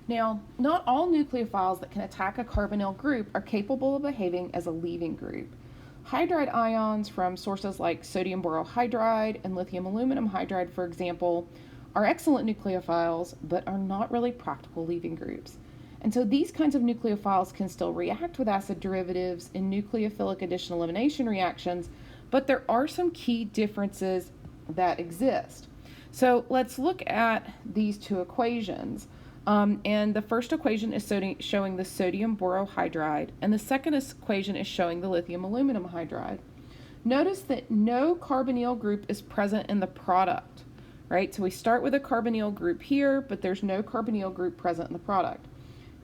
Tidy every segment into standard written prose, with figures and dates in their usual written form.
Now, not all nucleophiles that can attack a carbonyl group are capable of behaving as a leaving group. Hydride ions from sources like sodium borohydride and lithium aluminum hydride, for example, are excellent nucleophiles but are not really practical leaving groups. And so these kinds of nucleophiles can still react with acid derivatives in nucleophilic addition elimination reactions, but there are some key differences that exist. So let's look at these two equations. And the first equation is showing the sodium borohydride, and the second equation is showing the lithium aluminum hydride. Notice that no carbonyl group is present in the product, right? So we start with a carbonyl group here, but there's no carbonyl group present in the product.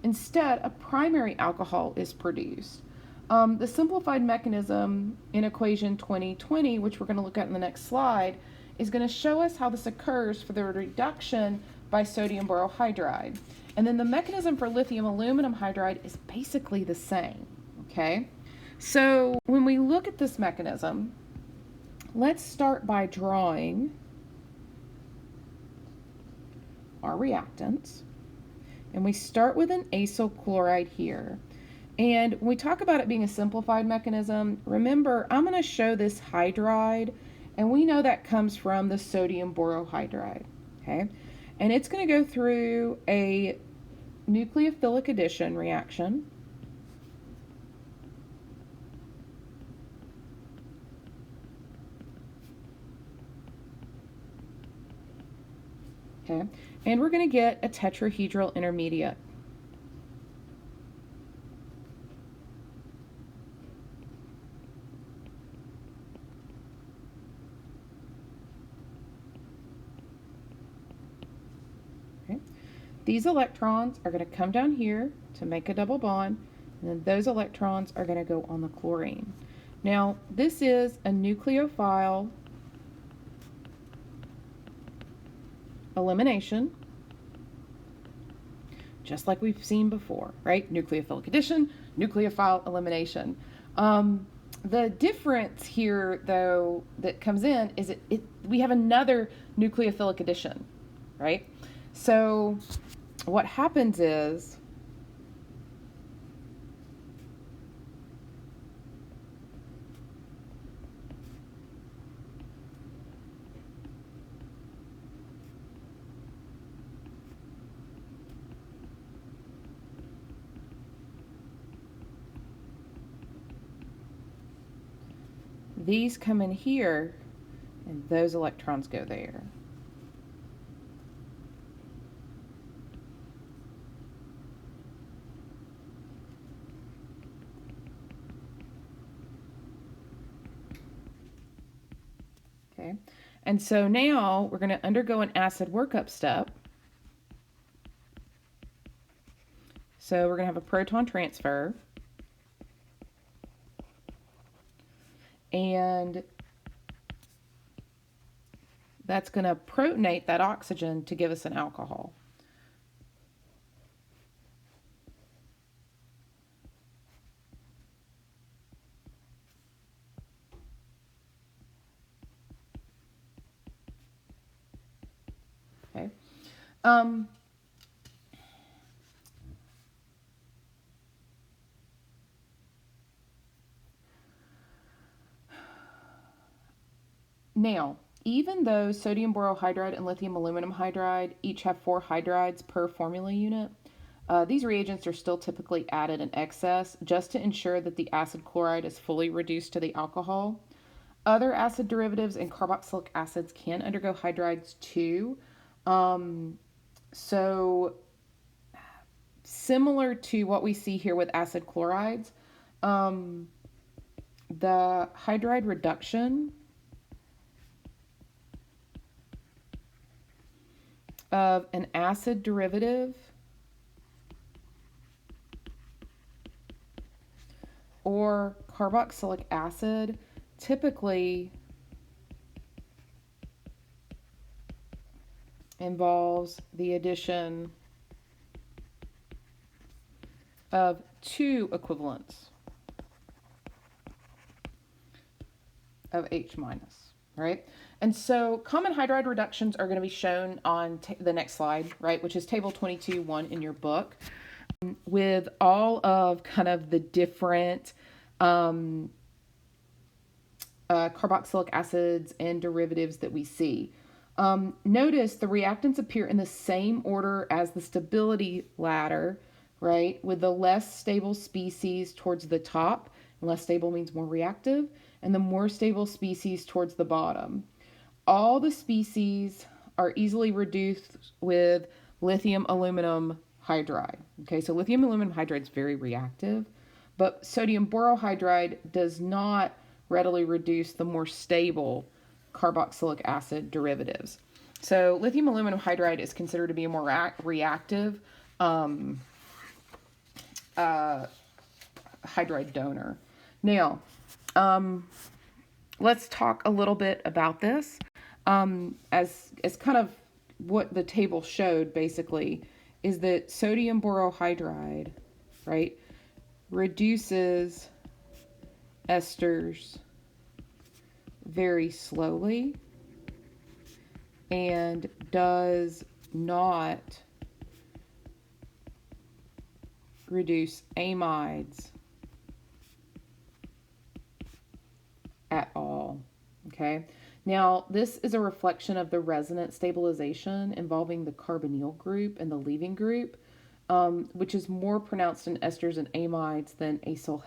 Instead, a primary alcohol is produced. The simplified mechanism in equation 2020, which we're going to look at in the next slide, is going to show us how this occurs for the reduction by sodium borohydride. And then the mechanism for lithium aluminum hydride is basically the same, okay? So when we look at this mechanism, let's start by drawing our reactants. And we start with an acyl chloride here. And when we talk about it being a simplified mechanism, remember, I'm going to show this hydride, and we know that comes from the sodium borohydride, okay? And it's going to go through a nucleophilic addition reaction. Okay, and we're going to get a tetrahedral intermediate. Okay. These electrons are going to come down here to make a double bond, and then those electrons are going to go on the chlorine. Now, this is a nucleophile elimination, just like we've seen before, right? Nucleophilic addition, nucleophile elimination. The difference here, though, that comes in is we have another nucleophilic addition, right? So what happens is these come in here, and those electrons go there. Okay, and so now we're going to undergo an acid workup step. So we're going to have a proton transfer. And that's going to protonate that oxygen to give us an alcohol. Okay. Now, even though sodium borohydride and lithium aluminum hydride each have 4 hydrides per formula unit, these reagents are still typically added in excess just to ensure that the acid chloride is fully reduced to the alcohol. Other acid derivatives and carboxylic acids can undergo hydrides too. So similar to what we see here with acid chlorides, the hydride reduction of an acid derivative or carboxylic acid typically involves the addition of 2 equivalents of H-, right? And so common hydride reductions are going to be shown on the next slide, right, which is table 22-1 in your book, with all of kind of the different carboxylic acids and derivatives that we see. Notice the reactants appear in the same order as the stability ladder, right, with the less stable species towards the top. Less stable means more reactive, and the more stable species towards the bottom. All the species are easily reduced with lithium aluminum hydride. Okay, so lithium aluminum hydride is very reactive, but sodium borohydride does not readily reduce the more stable carboxylic acid derivatives. So lithium aluminum hydride is considered to be a more reactive hydride donor. Now, let's talk a little bit about this. As kind of what the table showed, basically, is that sodium borohydride, right, reduces esters very slowly and does not reduce amides at all. Okay, now this is a reflection of the resonance stabilization involving the carbonyl group and the leaving group, which is more pronounced in esters and amides than acid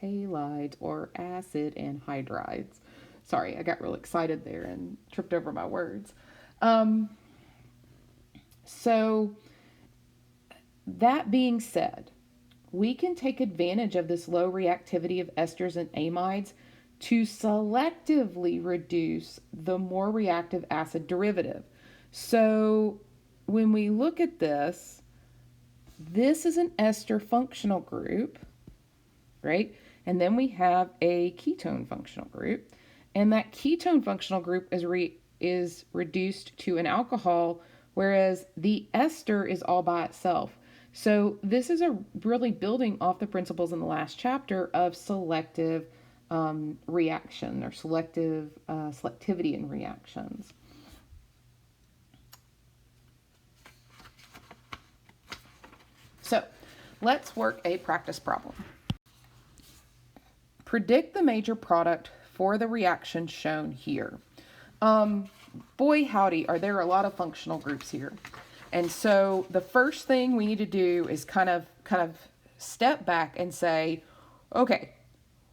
halides or acid anhydrides. Sorry, I got real excited there and tripped over my words. So that being said, we can take advantage of this low reactivity of esters and amides to selectively reduce the more reactive acid derivative. So when we look at this, this is an ester functional group, right? And then we have a ketone functional group. And that ketone functional group is reduced to an alcohol, whereas the ester is all by itself. So this is really building off the principles in the last chapter of selective reaction or selectivity in reactions. So let's work a practice problem. Predict the major product for the reaction shown here. Boy howdy, are there a lot of functional groups here. And so the first thing we need to do is kind of step back and say, okay,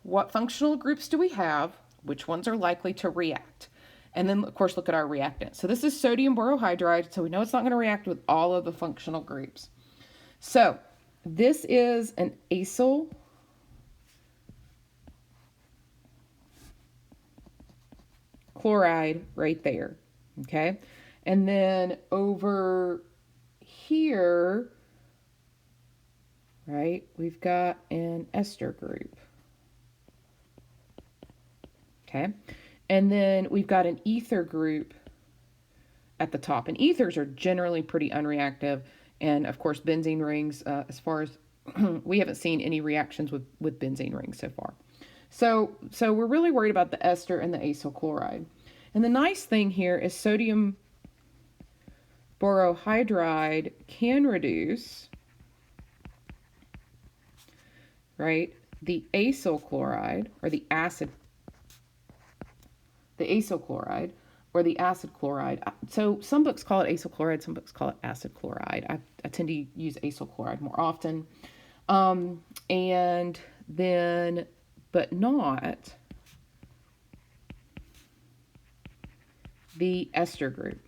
what functional groups do we have? Which ones are likely to react? And then, of course, look at our reactant. So this is sodium borohydride, so we know it's not going to react with all of the functional groups. So this is an acyl chloride right there, okay? And then over here, right, we've got an ester group, okay? And then we've got an ether group at the top. And ethers are generally pretty unreactive. And, of course, benzene rings, as far as we haven't seen any reactions with benzene rings so far. So we're really worried about the ester and the acyl chloride. And the nice thing here is sodium borohydride can reduce, right, the acyl chloride or the acyl chloride or the acid chloride. So some books call it acyl chloride, some books call it acid chloride. I tend to use acyl chloride more often. And then, but not the ester group.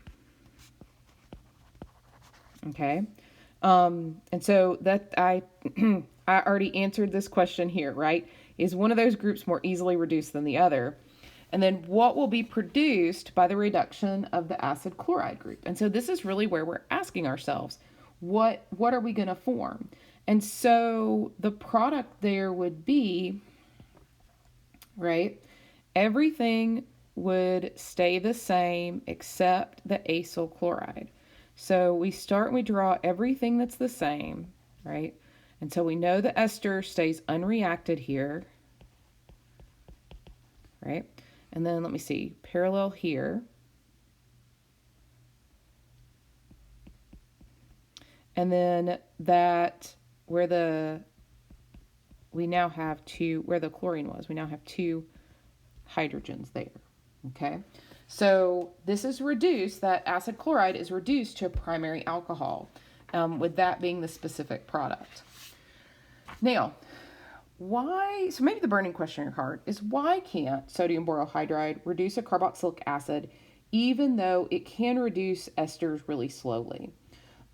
Okay. And so that I already answered this question here, right? Is one of those groups more easily reduced than the other? And then what will be produced by the reduction of the acid chloride group? And so this is really where we're asking ourselves, what are we going to form? And so the product there would be, right, everything would stay the same except the acyl chloride. So we start and we draw everything that's the same, right? And so we know the ester stays unreacted here, right? And then let me see, parallel here. And then that where we now have two, where the chlorine was, we now have two hydrogens there. Okay, so this is reduced, that acid chloride is reduced to a primary alcohol, with that being the specific product. Now, so maybe the burning question in your heart is, why can't sodium borohydride reduce a carboxylic acid even though it can reduce esters really slowly?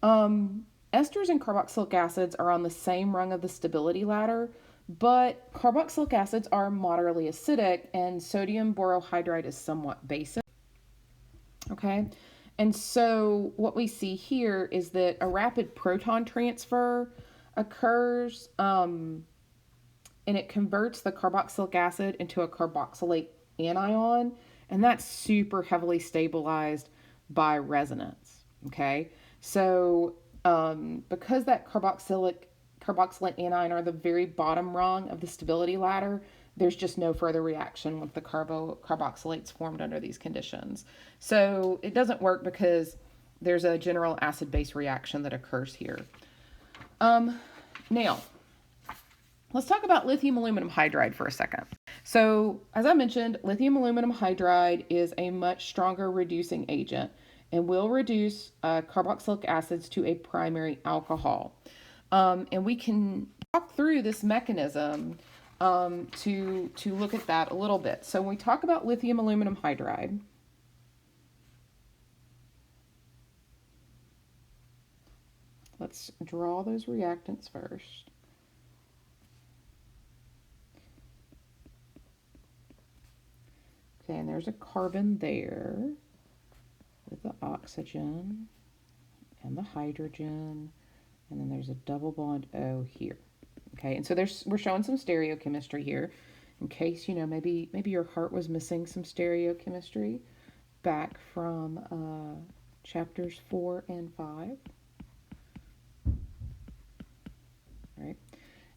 Esters and carboxylic acids are on the same rung of the stability ladder, but carboxylic acids are moderately acidic and sodium borohydride is somewhat basic. Okay, and so what we see here is that a rapid proton transfer occurs, and it converts the carboxylic acid into a carboxylate anion, and that's super heavily stabilized by resonance. Okay, so because that carboxylate anion are the very bottom rung of the stability ladder, there's just no further reaction with the carboxylates formed under these conditions. So it doesn't work because there's a general acid-base reaction that occurs here. Now, let's talk about lithium aluminum hydride for a second. So as I mentioned, lithium aluminum hydride is a much stronger reducing agent and will reduce carboxylic acids to a primary alcohol. And we can talk through this mechanism to look at that a little bit. So when we talk about lithium aluminum hydride, let's draw those reactants first. Okay, and there's a carbon there with the oxygen and the hydrogen, and then there's a double bond O here. Okay, and so we're showing some stereochemistry here, in case, maybe your heart was missing some stereochemistry back from chapters 4 and 5. Right,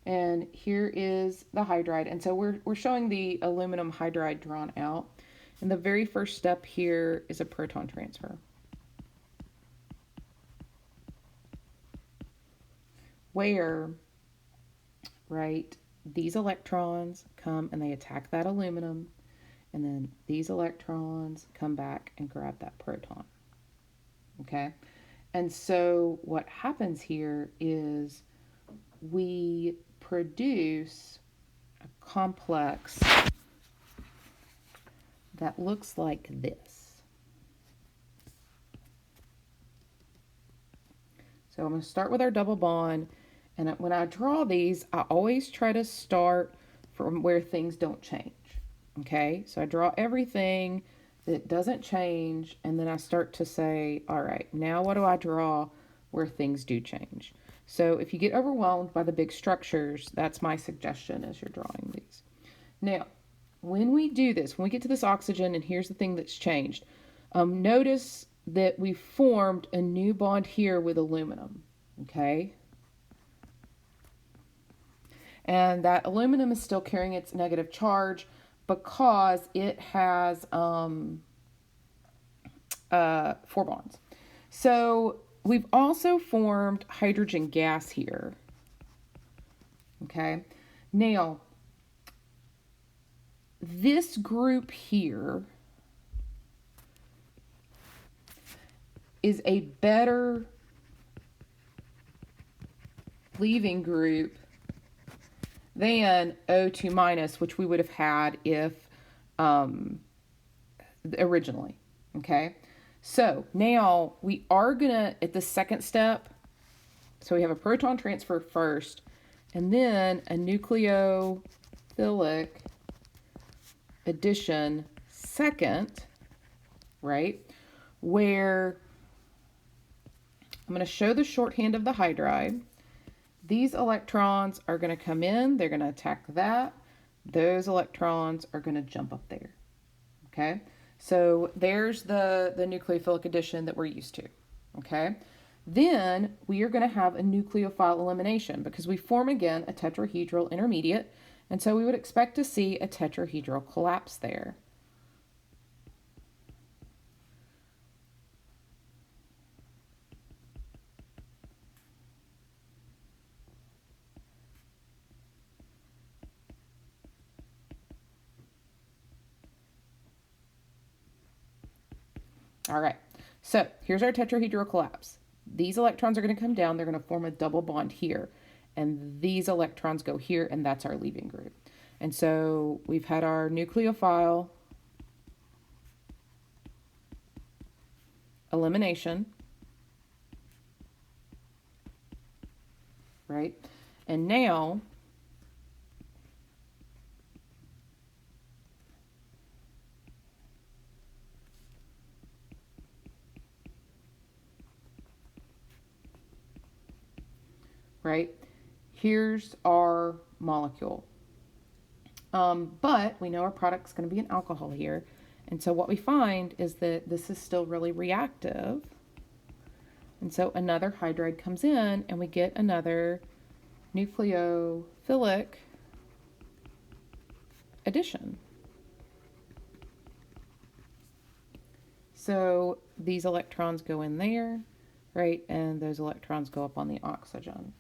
and here is the hydride, and so we're showing the aluminum hydride drawn out, and the very first step here is a proton transfer. Where, right, these electrons come and they attack that aluminum, and then these electrons come back and grab that proton. Okay, and so what happens here is we produce a complex that looks like this. So I'm going to start with our double bond, and when I draw these, I always try to start from where things don't change. Okay, so I draw everything that doesn't change, and then I start to say, all right, now what do I draw where things do change? So if you get overwhelmed by the big structures, that's my suggestion as you're drawing these. Now, when we do this, when we get to this oxygen, and here's the thing that's changed, notice that we formed a new bond here with aluminum, okay? And that aluminum is still carrying its negative charge because it has 4 bonds. So we've also formed hydrogen gas here, okay? Now, this group here is a better leaving group than O2 minus, which we would have had if originally, okay? So now we are gonna, at the second step, so we have a proton transfer first, and then a nucleophilic addition second, right? Where I'm going to show the shorthand of the hydride. These electrons are going to come in, they're going to attack that. Those electrons are going to jump up there. Okay, so there's the nucleophilic addition that we're used to. Okay, then we are going to have a nucleophile elimination because we form again a tetrahedral intermediate, and so we would expect to see a tetrahedral collapse there. All right, so here's our tetrahedral collapse. These electrons are going to come down. They're going to form a double bond here. And these electrons go here, and that's our leaving group. And so we've had our nucleophile elimination, right? And now right, here's our molecule. But we know our product's going to be an alcohol here. And so what we find is that this is still really reactive. And so another hydride comes in and we get another nucleophilic addition. So these electrons go in there, right? And those electrons go up on the oxygen.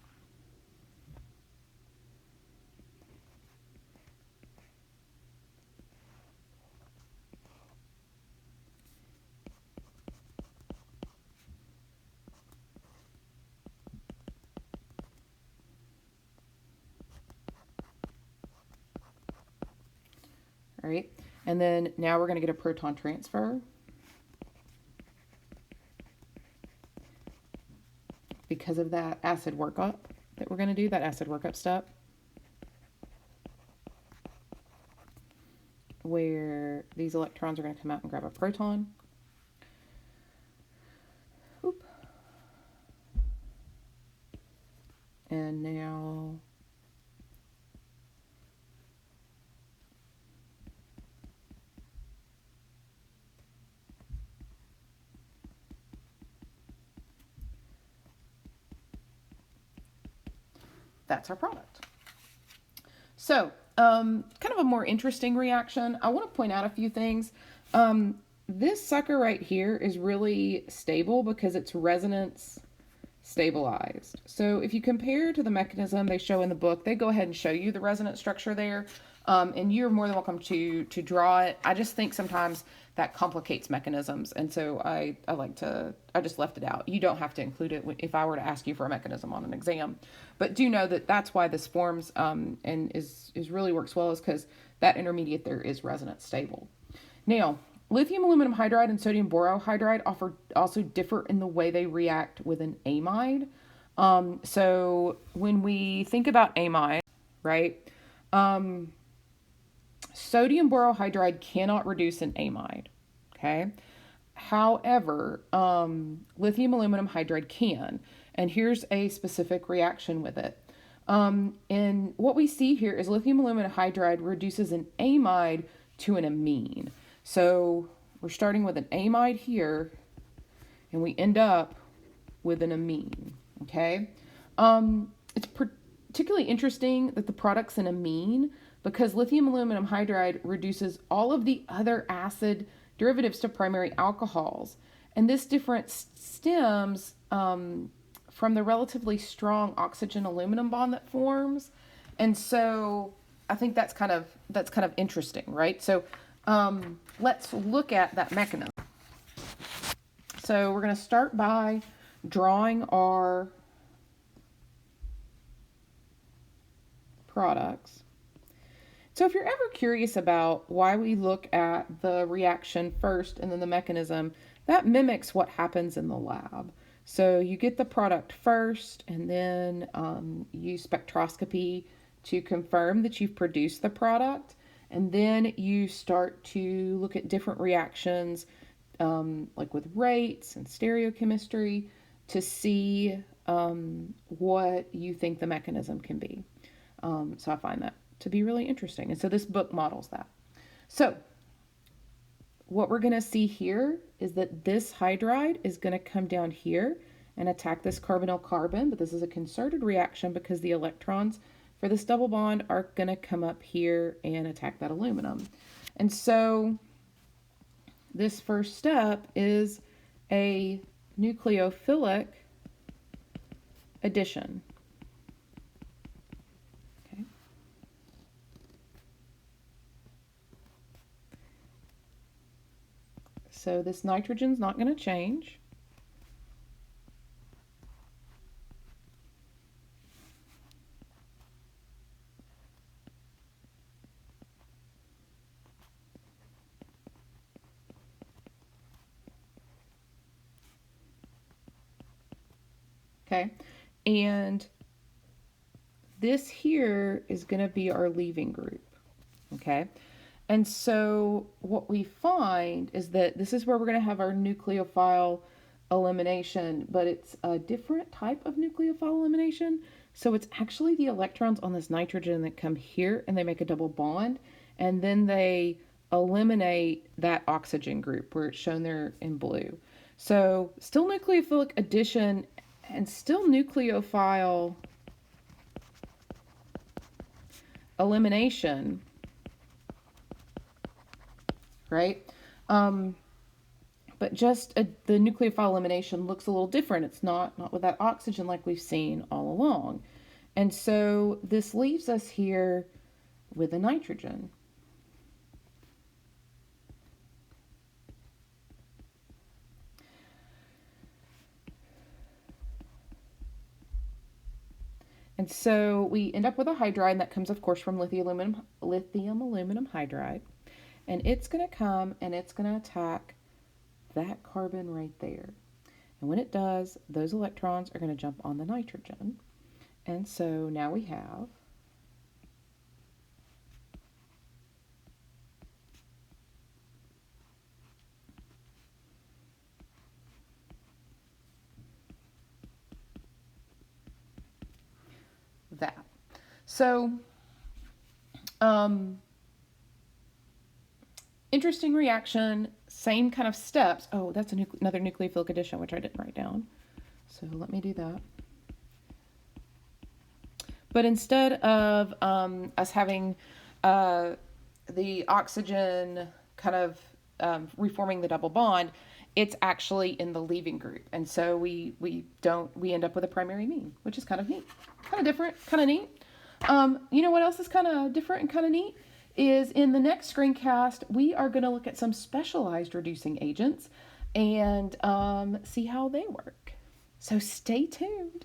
Right? And then now we're going to get a proton transfer. Because of that acid workup that we're going to do, that acid workup step, where these electrons are going to come out and grab a proton. Oop. And now that's our product. So, kind of a more interesting reaction. I want to point out a few things. This sucker right here is really stable because it's resonance stabilized. So if you compare to the mechanism they show in the book, they go ahead and show you the resonance structure there. And you're more than welcome to draw it. I just think sometimes that complicates mechanisms. And so I just left it out. You don't have to include it if I were to ask you for a mechanism on an exam. But do know that that's why this forms and is really works well, is because that intermediate there is resonance stable. Now, lithium aluminum hydride and sodium borohydride also differ in the way they react with an amide. So when we think about amide, right, sodium borohydride cannot reduce an amide, okay? However, lithium aluminum hydride can, and here's a specific reaction with it. And what we see here is lithium aluminum hydride reduces an amide to an amine. So we're starting with an amide here, and we end up with an amine, okay? It's particularly interesting that the product's an amine because lithium aluminum hydride reduces all of the other acid derivatives to primary alcohols. And this difference stems from the relatively strong oxygen aluminum bond that forms. And so I think that's kind of interesting, right? So let's look at that mechanism. So we're going to start by drawing our products. So if you're ever curious about why we look at the reaction first and then the mechanism, that mimics what happens in the lab. So you get the product first and then use spectroscopy to confirm that you've produced the product. And then you start to look at different reactions, like with rates and stereochemistry, to see what you think the mechanism can be. So I find that to be really interesting. And so this book models that. So what we're going to see here is that this hydride is going to come down here and attack this carbonyl carbon, but this is a concerted reaction because the electrons for this double bond are going to come up here and attack that aluminum. And so this first step is a nucleophilic addition. Okay. So this nitrogen's not going to change. Okay, and this here is going to be our leaving group. Okay, and so what we find is that this is where we're going to have our nucleophile elimination, but it's a different type of nucleophile elimination. So it's actually the electrons on this nitrogen that come here and they make a double bond, and then they eliminate that oxygen group where it's shown there in blue. So still nucleophilic addition and still nucleophile elimination, right? But just the nucleophile elimination looks a little different. It's not with that oxygen like we've seen all along. And so this leaves us here with a nitrogen. And so we end up with a hydride, and that comes, of course, from lithium aluminum hydride. And it's going to come and it's going to attack that carbon right there. And when it does, those electrons are going to jump on the nitrogen. And so now we have that. So, interesting reaction, same kind of steps. Oh, that's another nucleophilic addition, which I didn't write down. So let me do that. But instead of us having the oxygen kind of reforming the double bond, it's actually in the leaving group. And so we end up with a primary amine, which is kind of neat, kind of different, kind of neat. You know what else is kind of different and kind of neat? Is in the next screencast, we are going to look at some specialized reducing agents and see how they work. So stay tuned.